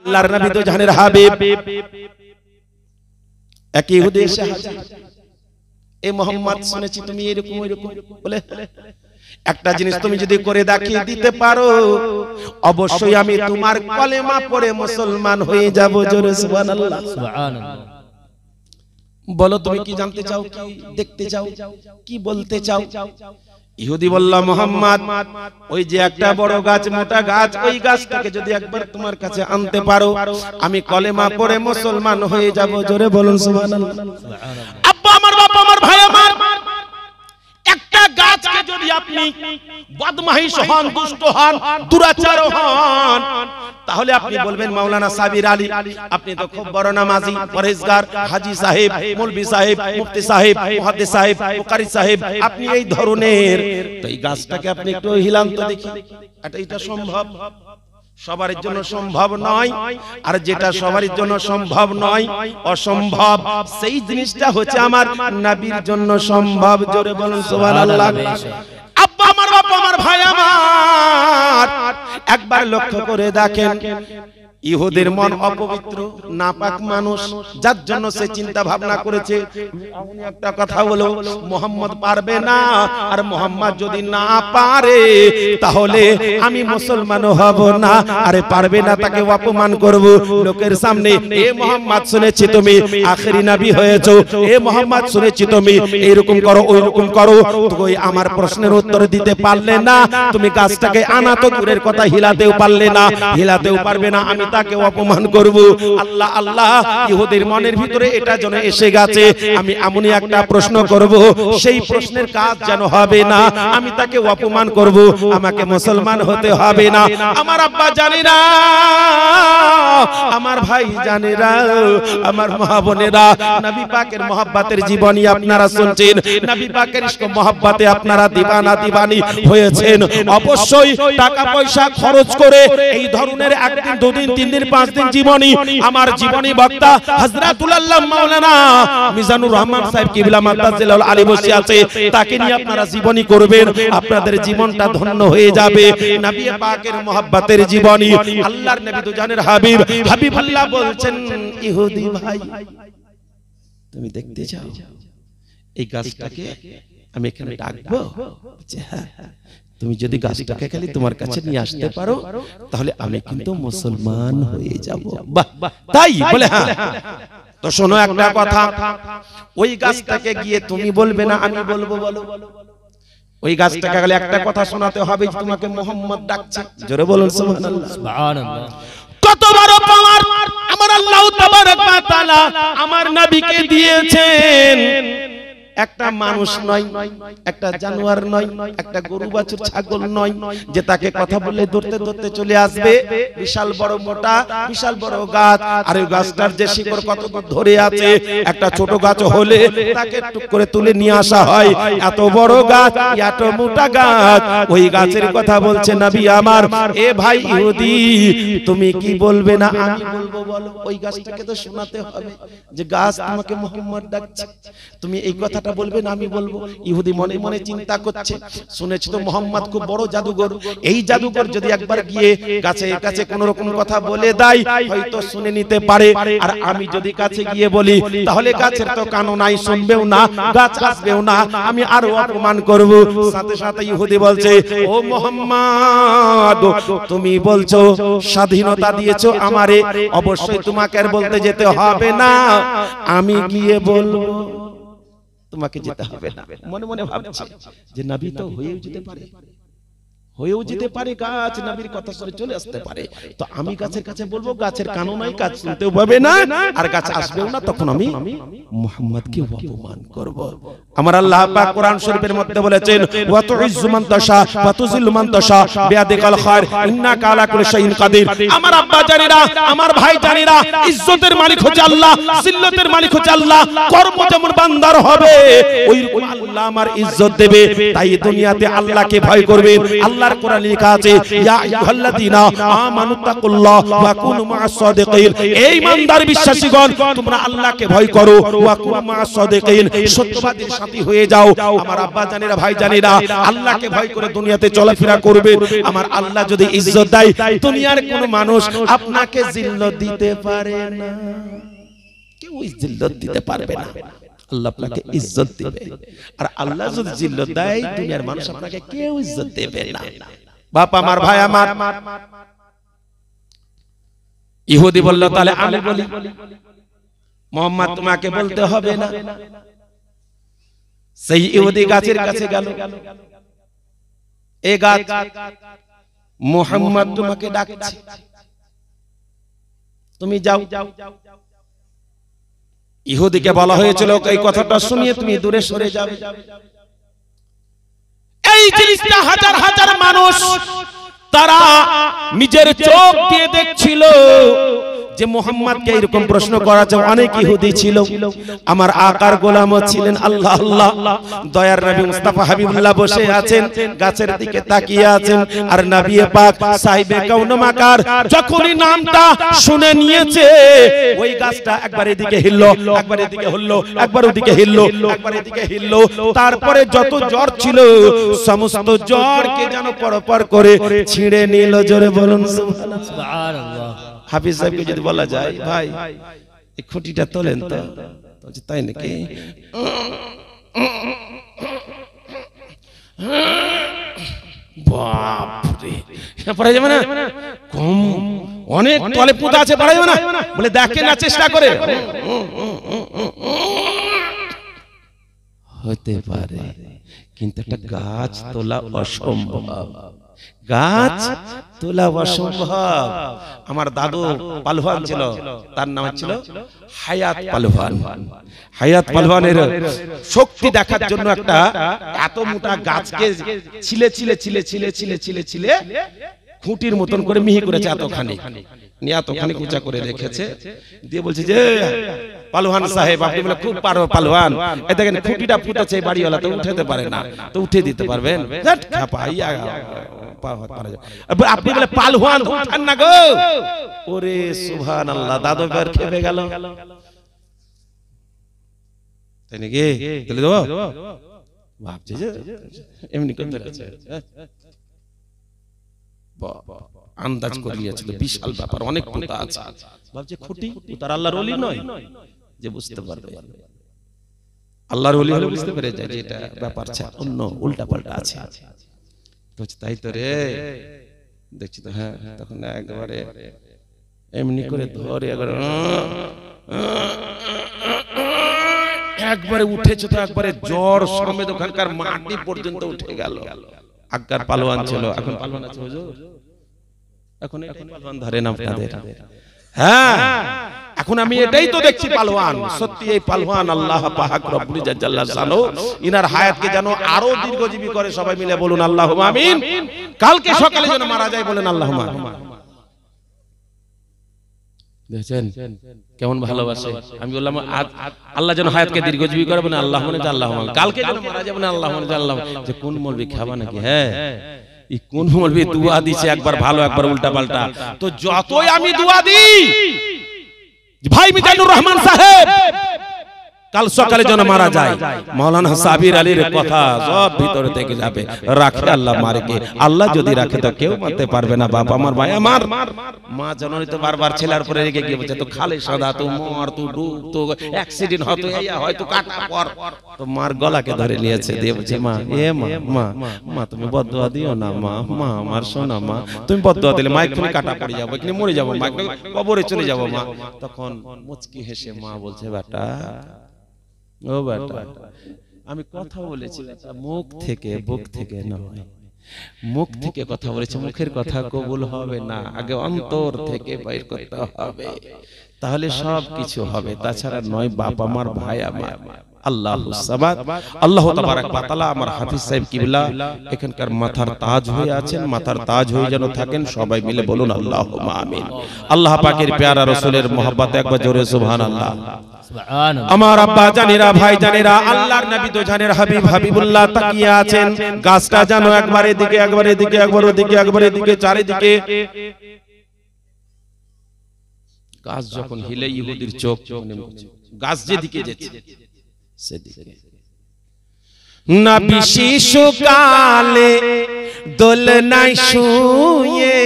আল্লাহর নবী তো জানের হাবিব এক ইহুদি এসে হাজির, এ মুহাম্মদ শুনেছি তুমি এরকম এরকম বলে, একটা জিনিস তুমি যদি করে দেখিয়ে দিতে পারো অবশ্যই আমি তোমার কলেমা পড়ে মুসলমান হয়ে যাব। জোরে সুবহানাল্লাহ। বলো তুমি কি জানতে চাও, কি দেখতে চাও, কি বলতে চাও? ইহুদি বলল, মুহাম্মদ ওই যে একটা বড় গাছ, মোটা গাছ, ওই গাছটাকে যদি একবার তোমার কাছে আনতে পারো আমি কলেমা পড়ে মুসলমান হয়ে যাব। জোরে বলুন সুবহানাল্লাহ। আব্বা আমার, বাবা আমার, ভাই আমার, একটা গাছকে যদি আপনি বদমাইশ হন, দুষ্ট হন, দুরাচার হন, তাহলে আপনি বলবেন মাওলানা সাবির আলী আপনি তো খুব বড় নামাজি, পরহেজগার, হাজী সাহেব, মৌলভী সাহেব, মুফতি সাহেব, মুহাদ্দিস সাহেব, মুকারি সাহেব, আপনি এই ধরনের। তো এই গাছটাকে আপনি একটু হিলান তো দেখি, এটা সম্ভব? সবার জন্য সম্ভব নয়। আর যেটা সবার জন্য সম্ভব নয়, অসম্ভব, সেই জিনিসটা হচ্ছে আমার নবীর জন্য সম্ভব। জোরে বলুন সুবহানাল্লাহ। আব্বা আমার, বাবা আমার, ভাই আমার, একবার লক্ষ্য করে দেখেন ইহুদের মন অপবিত্র, নাপাক মানুষ, যার জন্য সে চিন্তা ভাবনা করেছে এমন একটা কথা হলো মুহাম্মদ পারবে না, আর মুহাম্মদ যদি না পারে তাহলে আমি মুসলমান হব না। আরে পারবে না, তাকে অপমান করব লোকের সামনে। এ মুহাম্মদ শুনেছি তুমি আখেরি নবী হয়েছো, এ মুহাম্মদ শুনেছি তুমি এইরকম করো ওইরকম করো। তুই আমার প্রশ্নের উত্তর দিতে পারলে না, তুমি গাছটাকে আনা তো দূরের কথা হিলাতেও পারলে না, হিলাতেও পারবে না, আমি তাকে অপমান করব। আল্লাহ আল্লাহ, ইহুদির মনের ভিতরে এটা যেন এসে গেছে, আমি এমনই একটা প্রশ্ন করব, সেই প্রশ্নের কাজ যেন হবে না, আমি তাকে অপমান করব, আমাকে মুসলমান হতে হবে না। আমার আব্বা জানে না, আমার ভাই জানে না, আমার মা বোনেরা, নবী পাকের মহব্বতের জীবনী আপনারা শুনছেন, নবী পাকের ইশক মহব্বতে আপনারা দিবানা দিবানি হয়েছেন। অবশ্যই টাকা পয়সা খরচ করে এই ধরনের একদিন দুদিন তিন দিন পাঁচ দিন জীবনী, আমার জীবনী বক্তা হযরতুল আল্লাহ মাওলানা মিজানুর রহমান সাহেব কিবলা মাদ্দাজিলাল আলী বসে আছে, তাকে নিয়ে আপনারা জীবনী করবেন, আপনাদের জীবনটা ধন্য হয়ে যাবে। নবী পাকের মহব্বতের জীবনী, আল্লাহর নবী তো জানের হাবিব, হাবিবুল্লাহ বলছেন, ইহুদি ভাই তুমি দেখতে চাও এই গাছটাকে আমি এখানে ডাকবো? তুমি যদি গাছটাকে খালি তোমার কাছে নিয়ে আসতে পারো তাহলে আমি কিন্তু মুসলমান হয়ে যাব। বাহ, তাই বলে? হ্যাঁ। তো শোনো একটা কথা, ওই গাছটাকে গিয়ে তুমি বলবে না আমি বলবো, বলো। ওই গাছটাকে গেলে একটা কথা শোনাতে হবে, তোমাকে মুহাম্মদ ডাকছে। জোরে বলুন সুবহানাল্লাহ। সুবহানাল্লাহ। কত বড় পাওয়ার আমার আল্লাহ তাবারক ওয়া তাআলা আমার নবীকে দিয়েছেন। একটা মানুষ নয়, একটা জানোয়ার নয়, একটা গরু বাছুর ছাগল নয় যে তাকে কথা বলে ধরতে ধরতে চলে আসবে। বিশাল বড় মোটা, বিশাল বড় গাছ, আর ওই গাছটার যে শিকড় কত দূর ধরে আছে, একটা ছোট গাছ হলে তাকে টুক করে তুলে নিয়ে আসা হয়। এত বড় গাছ, এত মোটা গাছ, ওই গাছের কথা বলছে নবী আমার। এ ভাই ইহুদি তুমি কি বলবে না আমি বলবো, বলো। ওই গাছটাকে তো শোনাতে হবে যে গাছ তোমাকে মুহাম্মদ ডাকছে, তুমি এই কথা বলবেন আমি বলবো। ইহুদি মনে মনে চিন্তা করছে, শুনেছি তো মুহাম্মদ খুব বড় জাদুঘর, এই জাদুঘর যদি একবার গিয়ে গাছের কাছে কোন রকম কথা বলে দেয় হয়তো শুনে নিতে পারে, আর আমি যদি কাছে গিয়ে বলি তাহলে গাছের তো কানও নাই, শুনবেও না, গাছ আসবেও না, আমি আরো অপমান করব। সাথে সাথে ইহুদি বলছে, ও মুহাম্মদ তুমি বলছো স্বাধীনতা দিয়েছো আমারে, অবশ্যই তোমাকে আর বলতে যেতে হবে না, আমি গিয়ে বলবো, তোমাকে যেতে হবে না। মনে মনে ভাবছে যে নবী তো হয়েও যেতে পারে, হয়েও যেতে পারে, গাছ নবীর কথা শুনে চলে আসতে পারে। তো আমি গাছের কাছে বলবো, গাছের কানও নাই, গাছ শুনতেও পাবে না, আর গাছ আসবেও না, তখন আমি মুহাম্মদকে অপমান করব। আমার আল্লাহ পাক কোরআন শরীফের মধ্যে বলেছেন, ওয়া তুইজ্জু মান তাশা ওয়া তুযিল্লু মান তাশা বিয়াদিকাল খায়র ইন্নাকা আলা কুল্লি শাইইন কাদির। আমার আব্বা জানেরা, আমার ভাই জানেরা, ইজ্জতের মালিক হচ্ছে আল্লাহ, জিল্লতের মালিক হচ্ছে আল্লাহ। কর্ম যেমন বান্দার হবে ওইরকম আল্লাহ আল্লাহ আমার ইজ্জত দেবে। তাই দুনিয়াতে আল্লাহকে ভয় করবেন। আল্লাহর কোরআনে লেখা আছে ইয়া আইয়ুহাল্লাযীনা আমানুত্তাকুল্লাহ ওয়া কুনু মা'আস সাদিকিন। এই ইমানদার বিশ্বাসীগণ তোমরা আল্লাহকে ভয় করো, ওয়া কুনু মা'আস সাদিকিন, সত্যবাদীর সাথী হয়ে যাও। আমার আব্বা জানেরা, ভাই জানেরা, আল্লাহকে ভয় করে দুনিয়াতে চলাফেরা করবে। আমার আল্লাহ যদি ইজ্জত দেয়, দুনিয়ার কোন মানুষ আপনাকে জিল্লত দিতে পারে না, কেউ জিল্লত দিতে পারবে না। আল্লাহ আপনাকে ইজ্জত দিবে। আর আল্লাহ যদি জিল্লত দেয়, দুনিয়ার মানুষ আপনাকে কেউ ইজ্জত দেবে না। বাপ আমার, ভাই আমার, ইহুদি বলল তাহলে আমি বলি, মুহাম্মদ তোমাকে বলতে হবে না। সেই ইহুদি গাছের কাছে গেল, এই গাছ মুহাম্মদ তোমাকে ডাকছে, তুমি যাও। ইহুদিকে বলা হয়েছিল এই কথাটা শুনিয়ে তুমি দূরে সরে যাবে। এই জিনিসটা হাজার হাজার মানুষ তারা নিজের চোখ দিয়ে দেখছিল যে মুহাম্মদকে এরকম প্রশ্ন করা যায়। অনেক ইহুদি ছিল, আমার আকার গোলামও ছিলেন। আল্লাহ আল্লাহ, দয়ার নবী মুস্তাফা হাবিবুল্লাহ বসে আছেন, গাছের দিকে তাকিয়ে আছেন। আর নবী পাক সাহিবে কাউন মাকার যখনই নামটা শুনে নিয়েছে, ওই গাছটা একবার এদিকে হিললো, একবার এদিকে হলো, একবার ওদিকে হিললো, একবার এদিকে হিললো। তারপরে যত জ্বর ছিল সমস্ত জ্বরকে যেন পরপর করে ছিঁড়ে নিল। জোরে বলুন সুবহানাল্লাহ। হাফিজ সাহেবকে যদি বলা যায়, ভাই এই খুঁটিটা তোলেন তো, তাই নাকি? বাপরে, পড়া যাবে না, কম অনেক তলে পুঁতা আছে, পড়া যাবে না বলে দেখে না, চেষ্টা করে হতে পারে, কিন্তু একটা গাছ তোলা অসম্ভব। গাছ তোলা অসম্ভব। আমার দাদু পালোয়ান ছিল, তার নাম ছিল হায়াত পালোয়ান। হায়াত পালোয়ানের শক্তি দেখার জন্য একটা এত মোটা গাছকে ছিলে ছিলে ছিলে ছিলে ছিলে ছিলে ছিলে খুঁটির মতন করে মিহি করেছে, এতখানি নিয়ে এতখানি উঁচা করে রেখেছে, দিয়ে বলছে যে পালোয়ান সাহেব আপনি বলে খুব পারো পালোয়ান, এই দেখেন খুঁটিটা ফুটেছে, বাড়িওয়ালা তো উঠাতে পারে না, তো উঠে দিতে পারবেন? আপনি বলে পালোয়ান উঠান না গো। ওরে সুবহানাল্লাহ, দাদু এবার খেপে গেল। তাই নাকি? তাহলে দেবো ভাবছে যে এমনি করতে আছে, আন্দাজ করে নিয়েছিল বিশাল ব্যাপার, অনেক কথা আছে। ভাবছে খুঁটি, তার আল্লাহর ওলি নয় যে বুঝতে পারবে। আল্লাহর ওলি হলে বুঝতে পেরে যায় যে এটা ব্যাপার অন্য উল্টা পাল্টা আছে। তাই তো রে, দেখছি তো। হ্যাঁ, তখন একবারে এমনি করে ধরে একবারে উঠেছে, তো একবারে জ্বর সমেত ওখানকার মাটি পর্যন্ত উঠে গেল। আগকার পালোয়ান ছিল, এখন পালোয়ান আছে হুজুর? এখন পালোয়ান ধরে না আপনাদের? হ্যাঁ, এখন আমি এটাই তো দেখছি পালোয়ান। সত্যি এই পালোয়ান আল্লাহ পাক রব্বুল জাল্লা শানহু ইনার হায়াতকে যেন আরো দীর্ঘজীবী করে। সবাই মিলে বলুন আল্লাহুম্মা আমিন। কালকে সকালে যেন মারা যায়, বলেন আল্লাহুম্মা। দেখেন কেমন ভালোবাসে। আমি বললাম আল্লাহ যেন হায়াতকে দীর্ঘজীবী করে, বলেন আল্লাহুম্মা আল্লাহুম্মা। কালকে যেন মারা যায়, বলেন আল্লাহুম্মা আল্লাহ। যে কোন মৌলবি খাবা নাকি? হ্যাঁ, এই কোন মৌলবি দুয়া দিছে, একবার ভালো একবার উল্টা পাল্টা। তো যতই আমি দুয়া দিই, ভাই মিজানুর রহমান সাহেব কাল সকালে যেন মারা যায়, মাওলানা সাবির আলীর কথা সব ভিতরে থেকে যাবে। রাখে আল্লাহ মারকে, আল্লাহ যদি রাখে তো কেউ মারতে পারবে না। বাপ আমার, ভাই আমার, মা জননী তো বারবার ছেলের উপরে রেগে গিয়ে বলছে, তো খালে সাদা, তো মর, তো ডুব, তো অ্যাক্সিডেন্ট হতো, এই হয়তো কাটা পর। তো মার গলাকে ধরে নিয়েছে, দিয়ে বলছে মা, এ মা মা মা তুমি বদদুয়া দিও না মা, মা আমার সোনা মা, তুমি বদদুয়া দিলে মা এক্ষুনি কাটা পড়ে যাবো, এখানে মরে যাবো মা, কবরে চলে যাবো মা। তখন মুচকি হেসে মা বলছে, বেটা ও বেটা, আমি কথা বলেছি মুখ থেকে, বুক থেকে নয়। মুখ থেকে কথা বলেছি, মুখের কথা কবুল হবে না, আগে অন্তর থেকে বাইর করতে হবে, তাহলে সব কিছু হবে। তাছাড়া নয়। বাপ আমার, ভাই আমার, আল্লাহুস সামাদ, আল্লাহ তাবারাক ওয়া তাআলা আমার হাফিজ সাহেব কিবলা এখানকার মাথার তাজ হয়ে আছেন, মাথার তাজ হয়ে যেন থাকেন। সবাই মিলে বলুন আল্লাহুম্মা আমিন। আল্লাহ পাকের প্যারা রাসূলের মহব্বতে একবার জোরে সুবহানাল্লাহ। আমার আব্বা জানেরা, ভাই জানেরা, আল্লাহর নবী তো জানের হাবিব হাবিবুল্লাহ তাকিয়ে আছেন। গাছটা জানো একবার এদিকে একবার এদিকে একবার ওদিকে একবার এদিকে চারিদিকে। গাছ যখন হিলে ইহুদির চোখ গাছ যেদিকে যাচ্ছে সেদিকে। নবী শিশুকালে দোলনায় শুয়ে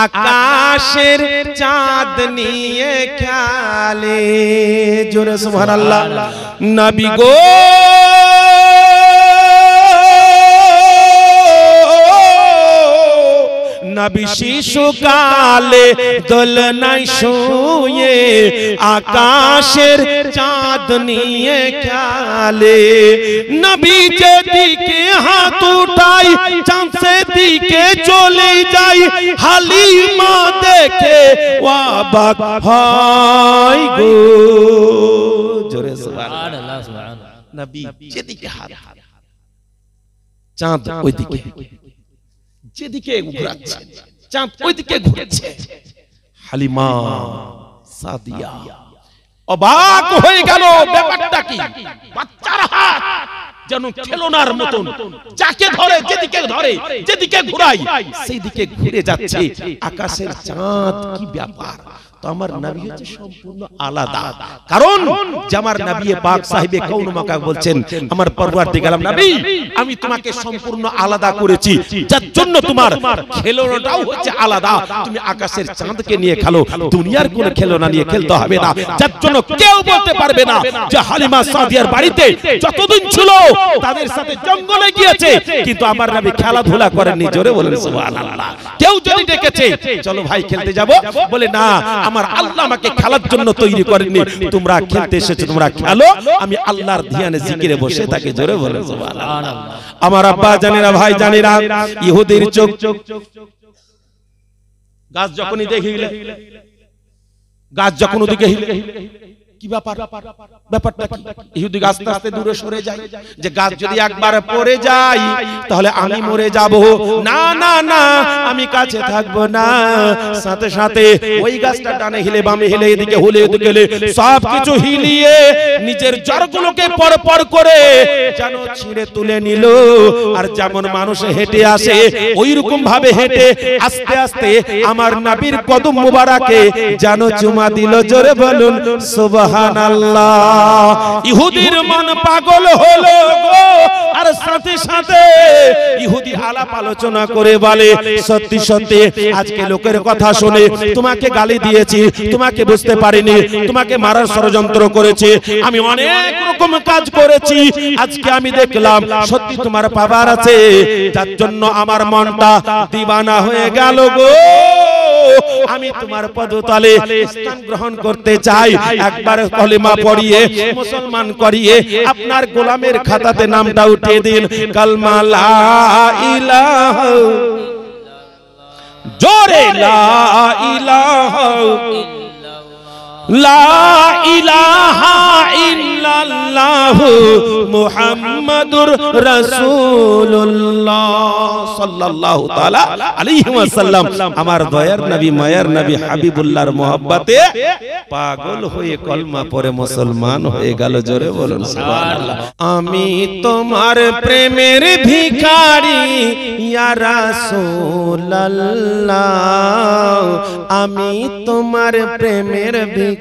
আকাশের চাঁদ নিয়ে খেলে। জোরে সুবহানাল্লাহ। নবী গো নবী শিশুকালে দোলনায় শুয়ে আকাশের চাঁদ নিয়ে খেলে। নবী যেদিকে হাত উঠাই চাঁদ সেদিকে চলে যাই। হালিমা দেখে অবাক হয় গো। জোরে সুবহানাল্লাহ। নবী যেদিকে হাত চাঁদ ওইদিকে, যেদিকে ঘুরাচ্ছে চাঁদ ওইদিকে ঘুরছে। হালিমা সাদিয়া অবাক হয়ে গেল, ব্যাপারটা কি? বাচ্চার হাত যেন খেলনার মতন, যাকে ধরে যেদিকে ধরে যেদিকে ঘুরাই সেই দিকে ঘুরে যাচ্ছে। আকাশের চাঁদ, কি ব্যাপার? তো আমার নবী হচ্ছে সম্পূর্ণ আলাদা। কারণ যে আমার নবী পাক সাহেবে কওন মাকা বলছেন, আমার পরওয়ারদিগার নবী আমি তোমাকে সম্পূর্ণ আলাদা করেছি, যার জন্য তোমার খেলনাটাও হচ্ছে আলাদা। তুমি আকাশের চাঁদকে নিয়ে খেলো, দুনিয়ার কোন খেলনা নিয়ে খেলতে হবে না। যার জন্য কেউ বলতে পারবে না যে হালিমা সাদিয়ার বাড়িতে যতদিন ছিল তাদের সাথে জঙ্গলে গিয়েছে, কিন্তু আমার নবী খেলাধুলা করেননি। জোরে বলেন সুবহানাল্লাহ। কেউ যদি ডেকেছে চলো ভাই খেলতে যাব, বলে না, আমার আল্লাহ আমাকে খেলার জন্য তৈরি করেননি। তোমরা খেলতে এসেছো, তোমরা খেলো, আমি আল্লাহর ধ্যানে জিকিরে বসে থাকি। জোরে বলেন সুবহানাল্লাহ। আমার আব্বা জানেরা, ভাই জানেরা, ইহুদির চোখ গাছ যখনই দেখিলে, গাছ যখন ওদিকে হিলে, কি ব্যাপার? ব্যাপারটা কি? ইহুদি আস্তে আস্তে দূরে সরে যায়, যে গাছ যদি একবার পড়ে যায় তাহলে আমি মরে যাব। না না না, আমি কাছে থাকবো না। সাথে সাথে ওই গাছটা ডানে হিলে বামে হিলে এদিকে হলে ওদিকে হিলে সব কিছু হিলিয়ে নিজের জড়গুলোকে পরপর করে যেন ছিঁড়ে তুলে নিল। আর যেমন মানুষ হেঁটে আসে ওই রকম ভাবে হেঁটে আস্তে আস্তে আমার নবীর কদম মোবারকে যেন চুমা দিল। জোরে বলুন সুবহানাল্লাহ। ইহুদির মন পাগল হলো গো। আর সাথে সাথে ইহুদি আলাপ আলোচনা করে বলে, সত্যি সত্যি আজকে লোকের কথা শুনে তোমাকে গালি দিয়েছি, তোমাকে বুঝতে পারিনি, তোমাকে মারার ষড়যন্ত্র করেছি, আমি অনেক রকম কাজ করেছি। আজকে আমি দেখলাম সত্যি তোমার পাওয়ার আছে, যার জন্য আমার মনটা দিবানা হয়ে গেল গো। আমি তোমার পদতলে স্থান গ্রহণ করতে চাই। একবার কলেমা পড়িয়ে মুসলমান করিয়ে আপনার গোলামের খাতাতে নামটা উঠিয়ে দিন। কালমা লা ইলাহা, জোরে লা ইলাহা লা ইলাহা ইল্লাল্লাহ মুহাম্মাদুর রাসূলুল্লাহ সাল্লাল্লাহু তাআলা আলাইহি ওয়াসাল্লাম। আমার দয়ার নবী মায়ার নবী হাবিবুল্লাহর মহব্বতে পাগল হয়ে কলমা পড়ে মুসলমান হয়ে গেল। জোরে বলুন সুবহানাল্লাহ। আমি তোমার প্রেমের ভিখারি ইয়া রাসূলুল্লাহ, আমি তোমার প্রেমের ভিখারি,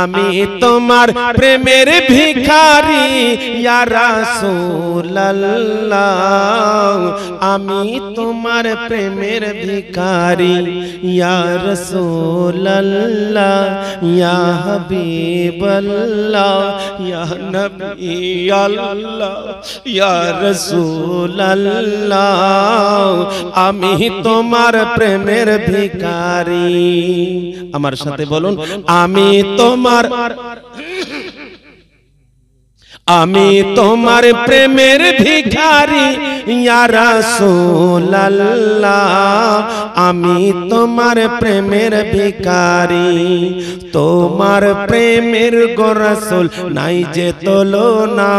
আমি তোমার প্রেমের ভিখারি ইয়া রাসূলুল্লাহ, আমি তোমার প্রেমের ভিখারি ইয়া রাসূলুল্লাহ, ইয়া হাবিবাল্লাহ, ইয়া নবী আল্লাহ, ইয়া রাসূলুল্লাহ, আমি তোমার প্রেমের ভিখারি। আমার সাথে বলুন, আমি তোমার, আমি তোমার প্রেমের ভিখারি ইয়া রাসূলুল্লাহ আমি তোমার প্রেমের ভিখারি তোমার প্রেমের গো রাসূল নাই যে তুলনা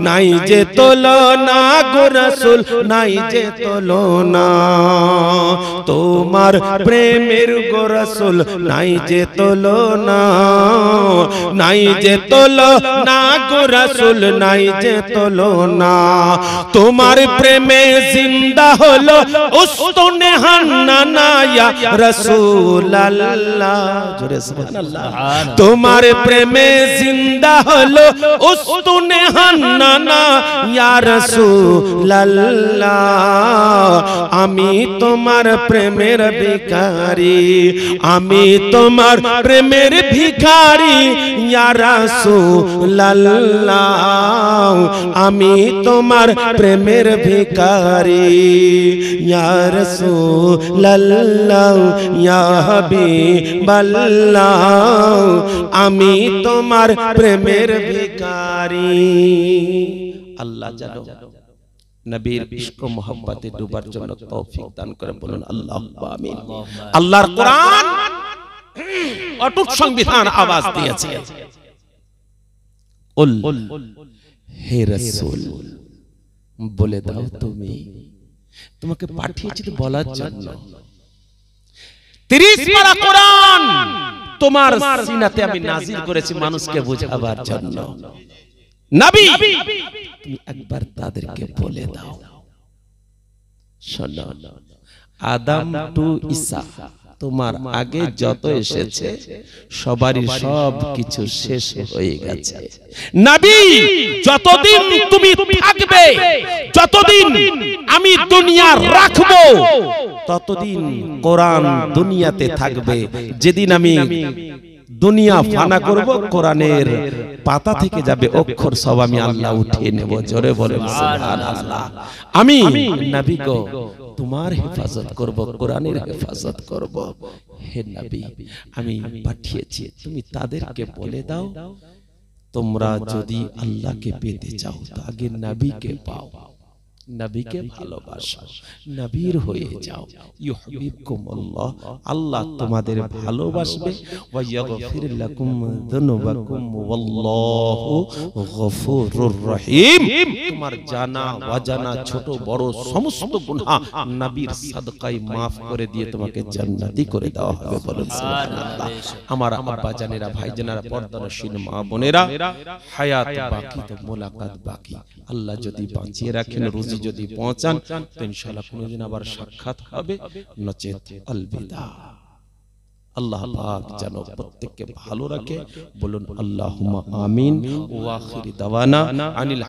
নাই যে তুলনা গো রাসূল নাই যে তুলনা তোমার প্রেমের গো রাসূল নাই যে তুলনা নাই যে তুলনা গো রাসূল নাই যে তুলনা তোমার প্রেমে জিন্দা হলো উস্তুনে হান্নানা ইয়া রাসূলুল্লাহ জোরে সুবহানাল্লাহ তোমার প্রেমে জিন্দা হলো উস্তুনে হান্নানা ইয়া রাসূলুল্লাহ আমি তোমার প্রেমের ভিখারি আমি তোমার প্রেমের ভিখারি ইয়া রাসূলুল্লাহ আমি তোমার প্রেমের ভিখারি ইয়া রাসূলুল্লাহ ইয়া হাবিবাল্লাহ আমি তোমার প্রেমের ভিখারি আল্লাহ জানো নবীর ইশক ও মোহাব্বতে ডুবার জন্য তৌফিক দান করে বলুন আল্লাহুম্মা আমিন আল্লাহর কোরআন অটুট সংবিধান আওয়াজ দিয়েছে কুল হে রাসূল বলে দাও তুমি তোমাকে পাঠিয়েছি তো বলার জন্য 30 পারা কোরআন তোমার সিনাতে আমি নাজিল করেছি মানুষকে বোঝাবার জন্য নবী তুমি একবার তাদেরকে বলে দাও শোনো আদম টু ঈসা তোমার আগে যত এসেছে সবারই সব কিছু শেষ হয়ে গেছে নবী যতদিন তুমি থাকবে যতদিন আমি দুনিয়া রাখবো ততদিন কোরআন দুনিয়াতে থাকবে যেদিন আমি দুনিয়া ফানা করব কোরআনের পাতা থেকে যাবে অক্ষর সব আমি আল্লাহ উঠিয়ে নেব জোরে বলেন সুবহানাল্লাহ আমি নবী গো তোমার হেফাজত করব কোরআনের হেফাজত করব হে নবী আমি পাঠিয়েছি তুমি তাদেরকে বলে দাও তোমরা যদি আল্লাহকে পেতে চাও তো আগে নবীকে পাও নবীকে ভালোবাসো নবীর হয়ে যাও ইউহিব্বুকুমুল্লাহ আল্লাহ তোমাদের ভালোবাসবে ওয়া ইয়াগফির লাকুম যুনুবাকুম ওয়াল্লাহু গফুরুর রহিম তোমার জানা অজানা ছোট বড় সমস্ত গুনাহ নবীর সাদকায় maaf করে দিয়ে তোমাকে জান্নাতি করে দেওয়া হবে বলুন সুবহানাল্লাহ আমার আব্বা জানেরা ভাইজানেরা পর্দানশীল মা বোনেরা হায়াত বাকি তো মোলাকাত বাকি আল্লাহ যদি বাঁচিয়ে রাখেন রুজি যদি পৌঁছান তো ইনশাআল্লাহ কোনদিন আবার সাক্ষাৎ হবে নচেত আলবিদা আল্লাহ পাক যেন প্রত্যেককে ভালো রাখে বলুন আল্লাহুম্মা আমিন ওয়া আখিরি দাওয়ানা আনিল